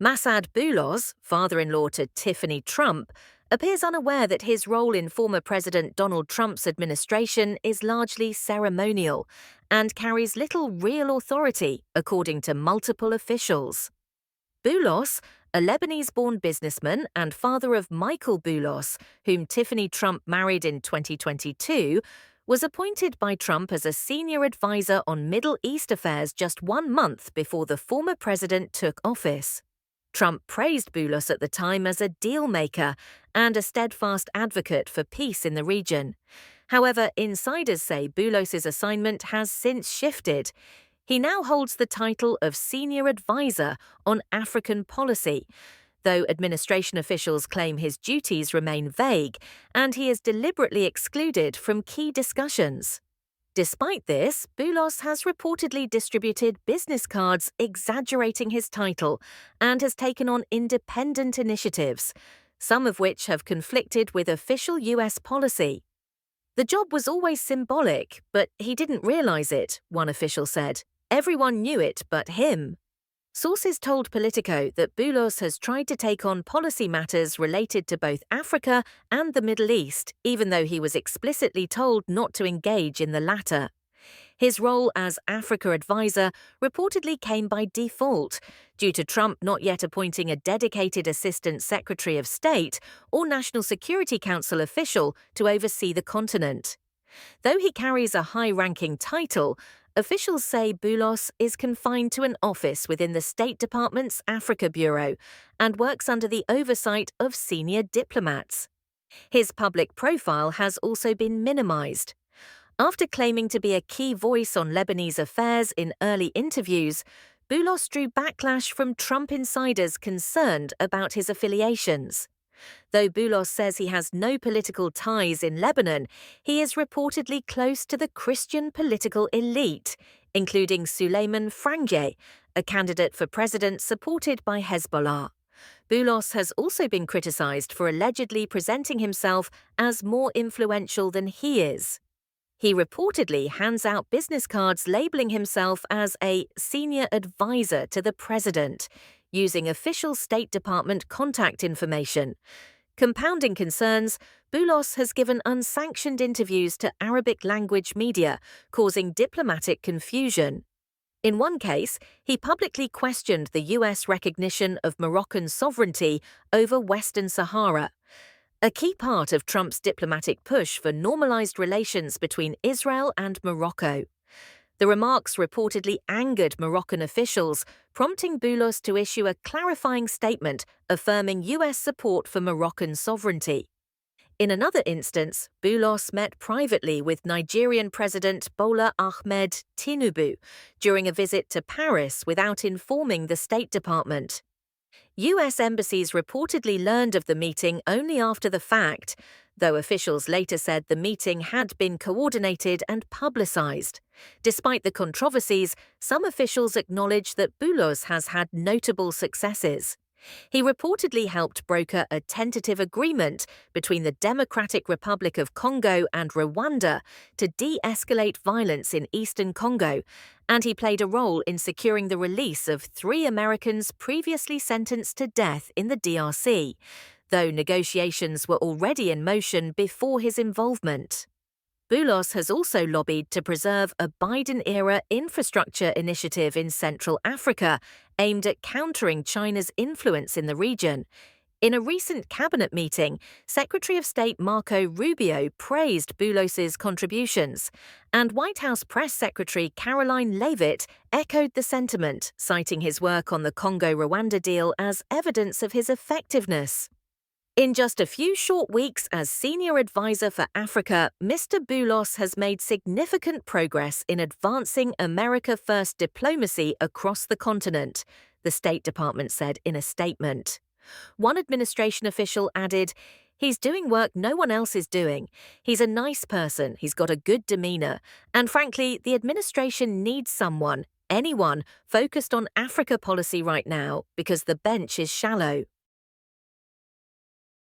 Massad Boulos, father-in-law to Tiffany Trump, appears unaware that his role in former President Donald Trump's administration is largely ceremonial and carries little real authority, according to multiple officials. Boulos, a Lebanese-born businessman and father of Michael Boulos, whom Tiffany Trump married in 2022, was appointed by Trump as a senior advisor on Middle East affairs just 1 month before the former president took office. Trump praised Boulos at the time as a dealmaker and a steadfast advocate for peace in the region. However, insiders say Boulos's assignment has since shifted. He now holds the title of Senior Advisor on African Policy, though administration officials claim his duties remain vague and he is deliberately excluded from key discussions. Despite this, Boulos has reportedly distributed business cards exaggerating his title and has taken on independent initiatives, some of which have conflicted with official U.S. policy. The job was always symbolic, but he didn't realize it, one official said. Everyone knew it but him. Sources told Politico that Boulos has tried to take on policy matters related to both Africa and the Middle East, even though he was explicitly told not to engage in the latter. His role as Africa advisor reportedly came by default, due to Trump not yet appointing a dedicated Assistant Secretary of State or National Security Council official to oversee the continent. Though he carries a high-ranking title, officials say Boulos is confined to an office within the State Department's Africa Bureau and works under the oversight of senior diplomats. His public profile has also been minimized. After claiming to be a key voice on Lebanese affairs in early interviews, Boulos drew backlash from Trump insiders concerned about his affiliations. Though Boulos says he has no political ties in Lebanon, he is reportedly close to the Christian political elite, including Suleiman Frangieh, a candidate for president supported by Hezbollah. Boulos has also been criticized for allegedly presenting himself as more influential than he is. He reportedly hands out business cards labeling himself as a senior advisor to the president, using official State Department contact information. Compounding concerns, Boulos has given unsanctioned interviews to Arabic-language media, causing diplomatic confusion. In one case, he publicly questioned the U.S. recognition of Moroccan sovereignty over Western Sahara, a key part of Trump's diplomatic push for normalized relations between Israel and Morocco. The remarks reportedly angered Moroccan officials, prompting Boulos to issue a clarifying statement affirming U.S. support for Moroccan sovereignty. In another instance, Boulos met privately with Nigerian President Bola Ahmed Tinubu during a visit to Paris without informing the State Department. U.S. embassies reportedly learned of the meeting only after the fact, though officials later said the meeting had been coordinated and publicized. Despite the controversies, some officials acknowledge that Boulos has had notable successes. He reportedly helped broker a tentative agreement between the Democratic Republic of Congo and Rwanda to de-escalate violence in eastern Congo, and he played a role in securing the release of 3 Americans previously sentenced to death in the DRC, though negotiations were already in motion before his involvement. Boulos has also lobbied to preserve a Biden-era infrastructure initiative in Central Africa aimed at countering China's influence in the region. In a recent cabinet meeting, Secretary of State Marco Rubio praised Boulos's contributions, and White House Press Secretary Caroline Leavitt echoed the sentiment, citing his work on the Congo-Rwanda deal as evidence of his effectiveness. In just a few short weeks as Senior Advisor for Africa, Mr. Boulos has made significant progress in advancing America First diplomacy across the continent, the State Department said in a statement. One administration official added, "He's doing work no one else is doing. He's a nice person, he's got a good demeanor, and frankly, the administration needs someone, anyone, focused on Africa policy right now because the bench is shallow."